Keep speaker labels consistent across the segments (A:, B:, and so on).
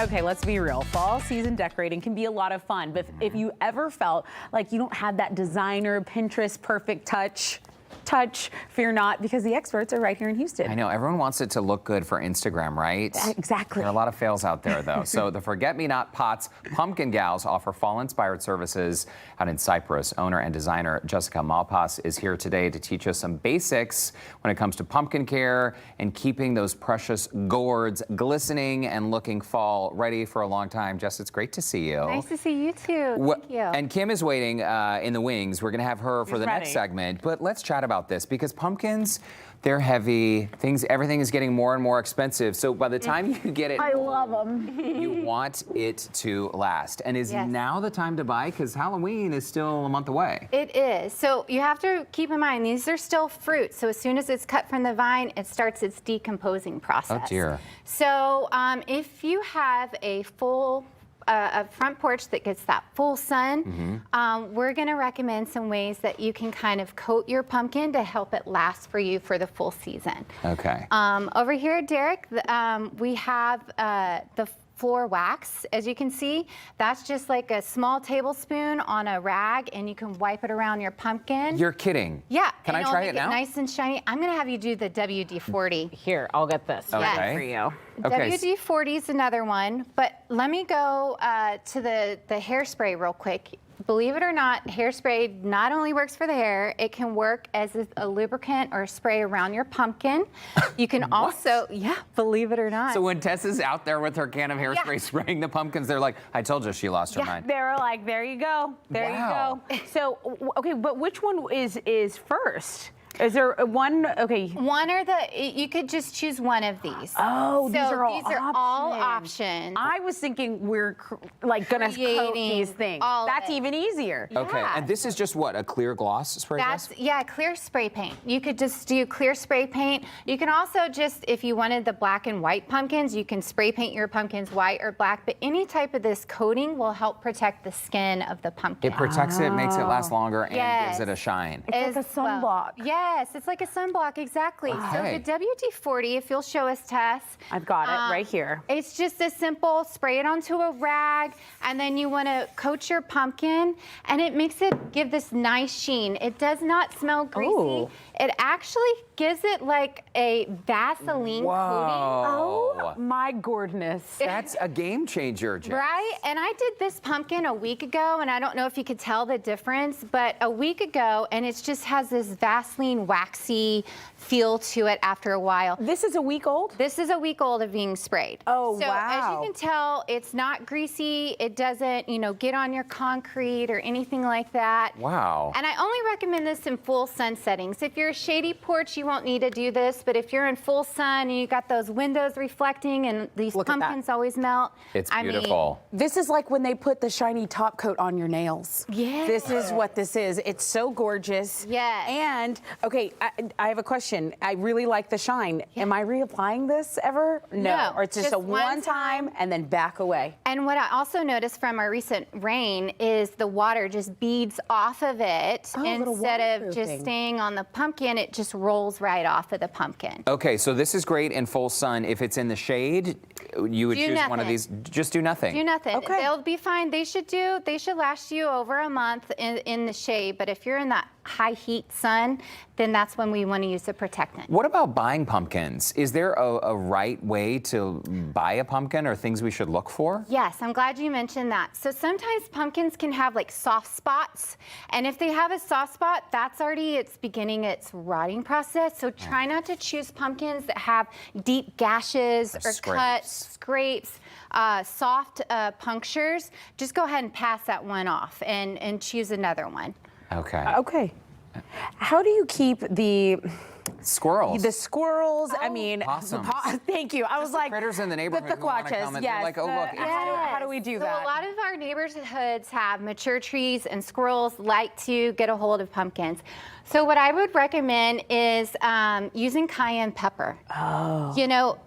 A: Okay, let's be real. Fall season decorating can be a lot of fun, but if you ever felt like you don't have that designer Pinterest perfect touch, fear not, because the experts are right here in Houston.
B: I know, everyone wants it to look good for Instagram, right?
A: Exactly.
B: There are a lot of fails out there, though. So the Forget-Me-Not Pots Pumpkin Gals offer fall-inspired services out in Cypress. Owner and designer Jessica Malpass is here today to teach us some basics when it comes to pumpkin care and keeping those precious gourds glistening and looking fall ready for a long time. Jess, it's great to see you.
C: Nice to see you too. Thank you.
B: And Kim is waiting in the wings. We're going to have her for the next
A: ready.
B: segment. But let's chat about this because pumpkins, they're heavy. Everything is getting more and more expensive. So by the time you get it,
A: I love them.
B: you want it to last. And is now the time to buy? Because Halloween is still a month away.
C: It is. So you have to keep in mind, these are still fruit. So as soon as it's cut from the vine, it starts its decomposing process.
B: Oh dear.
C: So if you have a full a front porch that gets that full sun, we're going to recommend some ways that you can kind of coat your pumpkin to help it last for you for the full season.
B: Okay.
C: Over here, Derek, we have the floor wax. As you can see, that's just like a small tablespoon on a rag, and you can wipe it around your pumpkin.
B: You're kidding.
C: Yeah.
B: Can I try it now?
C: Nice and shiny. I'm going to have you do the WD-40.
A: Here, I'll get this
B: Okay.
A: for you.
B: Okay.
C: WD-40 is another one, but let me go to the hairspray real quick. Believe it or not, hairspray not only works for the hair, it can work as a lubricant or a spray around your pumpkin. You can also, believe it or not.
B: So when Tess is out there with her can of hairspray spraying the pumpkins, they're like, I told you she lost her mind.
A: They're like, there you go. There
B: Wow.
A: you go. So, okay, but which one is first? Is there one? Okay.
C: One or you could just choose one of these.
A: Oh,
C: so
A: these are
C: all options.
A: I was thinking we're like gonna coat these things. That's even easier.
B: Okay,
C: Yeah.
B: and this is just what, a clear gloss spray?
C: Clear spray paint. You could just do clear spray paint. You can also just, if you wanted the black and white pumpkins, you can spray paint your pumpkins white or black, but any type of this coating will help protect the skin of the pumpkin.
B: It protects it, makes it last longer, and gives it a shine.
A: It's like a sunblock.
C: Yes, it's like a sunblock, exactly.
B: Okay.
C: So the WD-40, if you'll show us, Tess.
A: I've got it right here.
C: It's just a simple, spray it onto a rag, and then you want to coat your pumpkin, and it makes it give this nice sheen. It does not smell greasy.
A: Ooh.
C: It actually gives it like a Vaseline coating.
A: Oh my goodness.
B: That's a game changer, Jess.
C: Right? And I did this pumpkin a week ago, and I don't know if you could tell the difference, but a week ago, and it just has this Vaseline waxy feel to it after a while.
A: This is a week old?
C: This is a week old of being sprayed.
A: Oh,
C: so
A: wow.
C: as you can tell, it's not greasy. It doesn't, get on your concrete or anything like that.
B: Wow.
C: And I only recommend this in full sun settings. If you're a shady porch, you won't need to do this, but if you're in full sun and you got those windows reflecting and these pumpkins always melt.
B: It's beautiful.
A: This is like when they put the shiny top coat on your nails.
C: Yeah.
A: This is what this is. It's so gorgeous.
C: Yes.
A: And, okay, I have a question. I really like the shine. Am I reapplying this ever?
C: No.
A: Or it's just a
C: one
A: one time and then back away?
C: And what I also noticed from our recent rain is the water just beads off of it instead of just staying on the pumpkin. It just rolls right off of the pumpkin.
B: Okay, so this is great in full sun. If it's in the shade, you would choose one of these. Just do nothing.
C: Do nothing.
A: Okay.
C: They'll be fine. They should last you over a month in the shade. But if you're in that high heat sun, then that's when we want to use the protectant.
B: What about buying pumpkins? Is there a right way to buy a pumpkin or things we should look for?
C: Yes, I'm glad you mentioned that. So sometimes pumpkins can have like soft spots. And if they have a soft spot, that's already it's beginning its rotting process. So try not to choose pumpkins that have deep gashes or cuts, scrapes, soft punctures. Just go ahead and pass that one off and choose another one.
B: Okay.
A: Okay. How do you keep the
B: Squirrels.
A: The squirrels, I mean,
B: Possums.
A: Thank you. I was like,
B: critters in the neighborhood who wanna come and they're like, oh, look, it's
A: how do we do that?
C: So a lot of our neighborhoods have mature trees, and squirrels like to get a hold of pumpkins. So what I would recommend is using cayenne pepper.
A: Oh.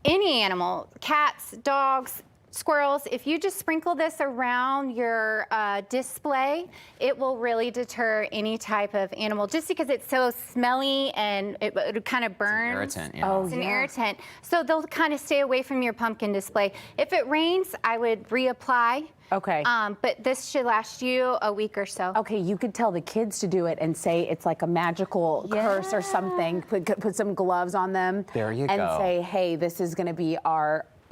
C: Any animal, cats, dogs, squirrels, if you just sprinkle this around your display, it will really deter any type of animal, just because it's so smelly and it kind of burns.
B: It's an irritant, yeah.
C: It's an irritant. So they'll kind of stay away from your pumpkin display. If it rains, I would reapply.
A: Okay.
C: But this should last you a week or so.
A: Okay, you could tell the kids to do it and say it's like a magical curse or something. Put some gloves on them.
B: There you
A: and
B: go.
A: say, hey, this is going to be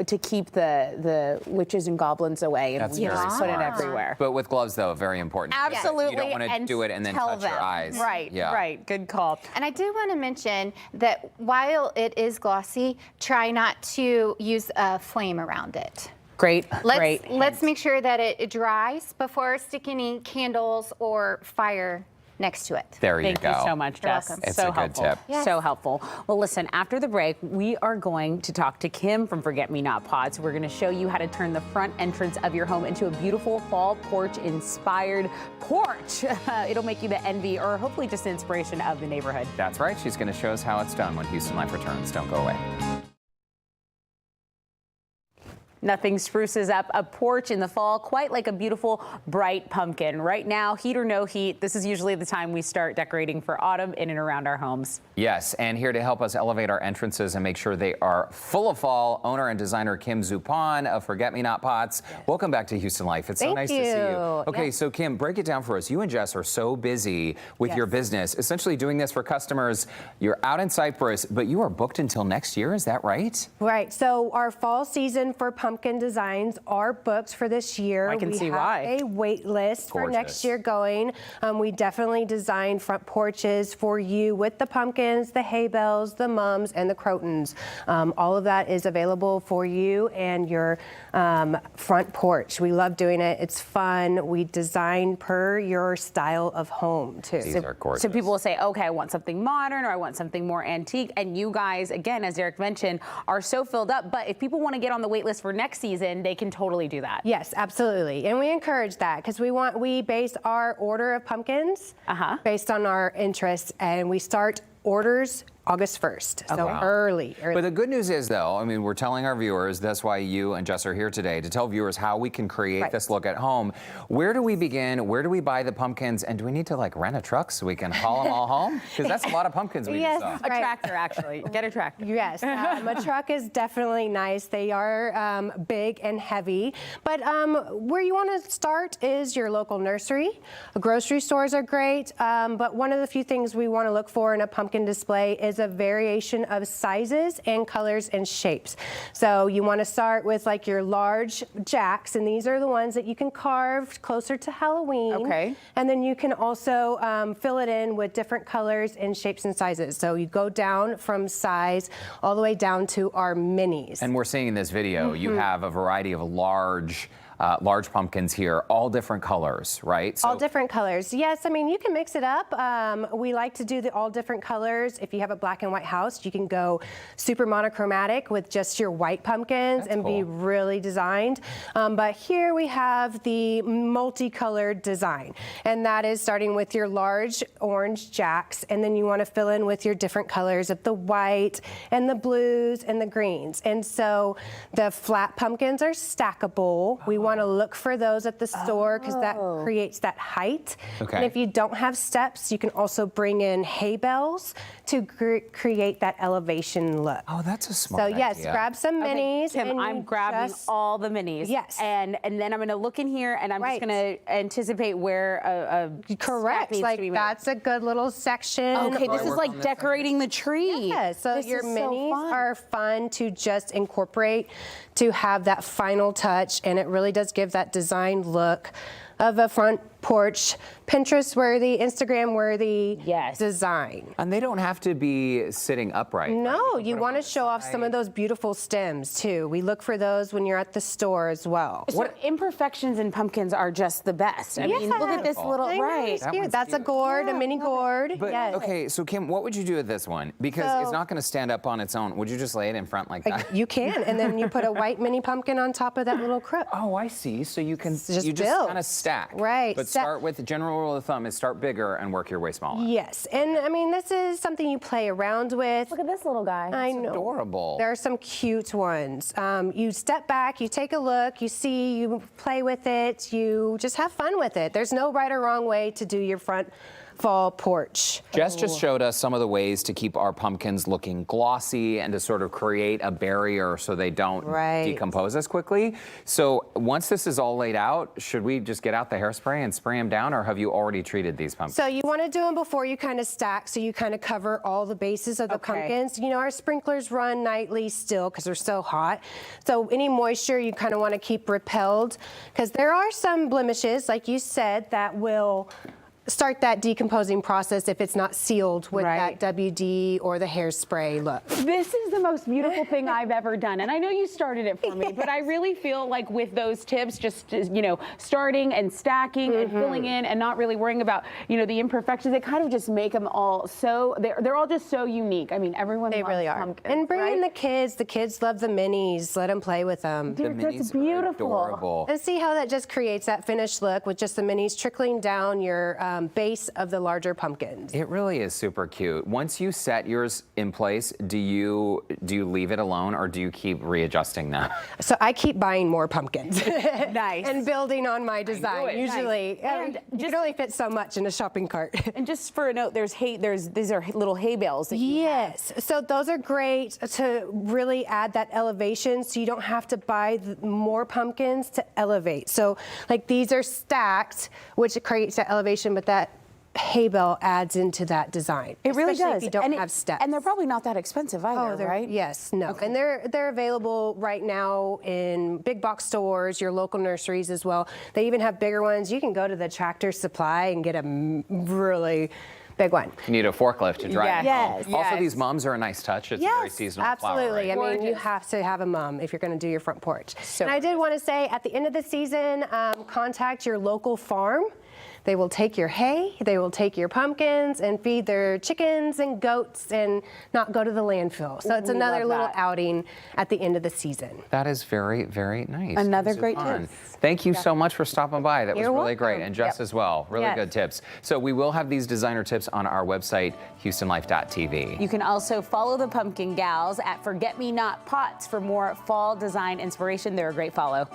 A: to keep the witches and goblins away, and
B: That's
A: we
B: very
A: just put it
B: smart.
A: everywhere.
B: But with gloves, though, very important.
A: Absolutely.
B: You don't want to do it and then
A: tell
B: touch
A: them.
B: your eyes.
A: Right,
B: Yeah.
A: right. Good call.
C: And I do want to mention that while it is glossy, try not to use a flame around it.
A: Great,
C: Let's make sure that it dries before sticking any candles or fire next to it.
B: There you
A: Thank
B: go.
A: you so much,
C: You're
A: Jess.
C: welcome.
B: It's
A: so
B: a good
A: helpful.
B: tip.
C: Yes.
A: So helpful. Well, listen, after the break, we are going to talk to Kim from Forget Me Not Pots. We're going to show you how to turn the front entrance of your home into a beautiful fall porch-inspired porch. It'll make you the envy or hopefully just the inspiration of the neighborhood.
B: That's right. She's going to show us how it's done when Houston Life returns. Don't go away.
A: Nothing spruces up a porch in the fall quite like a beautiful, bright pumpkin. Right now, heat or no heat, this is usually the time we start decorating for autumn in and around our homes.
B: Yes, and here to help us elevate our entrances and make sure they are full of fall, owner and designer Kim Czuppon of Forget Me Not Pots. Yes. Welcome back to Houston Life. It's so nice to see you. Okay, so Kim, break it down for us. You and Jess are so busy with your business, essentially doing this for customers. You're out in Cypress, but you are booked until next year. Is that right?
D: Right. So our fall season for pumpkin designs are booked for this year.
A: I can see
D: we
A: why.
D: have a wait list for next year going. We definitely designed front porches for you with the pumpkins, the hay bales, the mums, and the crotons. All of that is available for you and your front porch. We love doing it. It's fun. We design per your style of home too.
B: These are gorgeous.
A: So people will say, okay, I want something modern or I want something more antique. And you guys, again, as Derek mentioned, are so filled up. But if people want to get on the wait list for next season, they can totally do that.
D: Yes, absolutely. And we encourage that because we base our order of pumpkins based on our interests, and we start orders August 1st. So early.
B: But the good news is, though, I mean, we're telling our viewers, that's why you and Jess are here today, to tell viewers how we can create this look at home. Where do we begin? Where do we buy the pumpkins? And do we need to, like, rent a truck so we can haul them all home? Because that's a lot of pumpkins we just saw.
A: A tractor, actually. Get a tractor.
D: Yes, a truck is definitely nice. They are big and heavy. But where you want to start is your local nursery. Grocery stores are great. But one of the few things we want to look for in a pumpkin display is a variation of sizes and colors and shapes. So you want to start with like your large jacks, and these are the ones that you can carve closer to Halloween.
A: Okay.
D: And then you can also fill it in with different colors and shapes and sizes. So you go down from size all the way down to our minis.
B: And we're seeing in this video, you have a variety of large pumpkins here, all different colors, right? So
D: all different colors. Yes, I mean, you can mix it up. We like to do the all different colors. If you have a black and white house, you can go super monochromatic with just your white pumpkins and be really designed. But here we have the multicolored design, and that is starting with your large orange jacks, and then you want to fill in with your different colors of the white and the blues and the greens. And so the flat pumpkins are stackable. We want to look for those at the store because that creates that height.
B: Okay.
D: And if you don't have steps, you can also bring in hay bales to create that elevation look.
B: Oh, that's a smart idea.
D: So yes, grab some minis.
A: Kim,
D: and
A: I'm grabbing all the minis.
D: Yes.
A: And then I'm going to look in here and I'm just going to anticipate where a
D: correct.
A: needs
D: Like
A: to be made.
D: that's a good little section.
A: Okay, this is like decorating the tree.
D: Yeah, so
A: This
D: your
A: is so
D: minis
A: fun.
D: are fun to just incorporate to have that final touch, and it really does give that designed look of a front porch, Pinterest worthy, Instagram worthy design.
B: And they don't have to be sitting upright.
D: No, you want to show off some of those beautiful stems too. We look for those when you're at the store as well.
A: So imperfections in pumpkins are just the best. I mean, look at this little,
D: That's a gourd, a mini gourd.
B: But,
D: yes.
B: okay, so Kim, what would you do with this one? Because it's not going to stand up on its own. Would you just lay it in front like that?
D: You can, and then you put a white mini pumpkin on top of that little crook.
B: Oh, I see. So you can
D: Just
B: kind of stack.
D: Right.
B: But start with the general rule of thumb is start bigger and work your way smaller.
D: Yes, and I mean, this is something you play around with.
A: Look at this little guy.
D: I know.
B: Adorable.
D: There are some cute ones. You step back, you take a look, you see, you play with it, you just have fun with it. There's no right or wrong way to do your front fall porch.
B: Jess just showed us some of the ways to keep our pumpkins looking glossy and to sort of create a barrier so they don't decompose as quickly. So once this is all laid out, should we just get out the hairspray and spray them down, or have you already treated these pumpkins?
D: So you want to do them before you kind of stack, so you kind of cover all the bases of the pumpkins. You know, our sprinklers run nightly still because they're so hot. So any moisture you kind of want to keep repelled, because there are some blemishes, like you said, that will start that decomposing process if it's not sealed with that WD or the hairspray look.
A: This is the most beautiful thing I've ever done. And I know you started it for me, but I really feel like with those tips, just, you know, starting and stacking and filling in and not really worrying about, you know, the imperfections, they kind of just make them all so, they're all just so unique. I mean, everyone loves
D: really are.
A: pumpkins,
D: And bring in the kids love the minis, let them play with them.
A: Dude, that's
B: minis are
A: beautiful.
B: adorable.
D: And see how that just creates that finished look with just the minis trickling down your base of the larger pumpkins.
B: It really is super cute. Once you set yours in place, do you leave it alone, or do you keep readjusting them?
D: So I keep buying more pumpkins.
A: Nice.
D: And building on my design.
A: it.
D: Usually,
A: Nice.
D: you can only fit so much in a shopping cart.
A: And just for a note, these are little hay bales. That you have.
D: Yes, so those are great to really add that elevation, so you don't have to buy more pumpkins to elevate. So like these are stacked, which creates that elevation, but that hay bale adds into that design.
A: It really
D: especially
A: does.
D: if you don't
A: and
D: have steps.
A: And they're probably not that expensive either, right?
D: Yes, no. And they're available right now in big box stores, your local nurseries as well. They even have bigger ones. You can go to the Tractor Supply and get a really big one.
B: You need a forklift to drive it home.
D: Yes.
B: Also,
A: Yes.
B: these mums are a nice touch. It's a very seasonal flower.
D: Absolutely.
B: Right?
D: I mean, you
A: Gorgeous.
D: have to have a mum if you're going to do your front porch.
A: So
D: and I did want to say, at the end of the season, contact your local farm. They will take your hay, they will take your pumpkins and feed their chickens and goats and not go to the landfill. So it's
A: We
D: another
A: love
D: little
A: that.
D: outing at the end of the season.
B: That is very, very nice.
A: Another
B: This is
A: great
B: fun.
A: tip.
B: Thank you so much for stopping by. That was
D: You're
B: really great.
D: welcome.
B: And Jess as well. Really
D: Yes.
B: good tips. So we will have these designer tips on our website, HoustonLife.tv.
A: You can also follow the Pumpkin Gals at Forget Me Not Pots for more fall design inspiration. They're a great follow.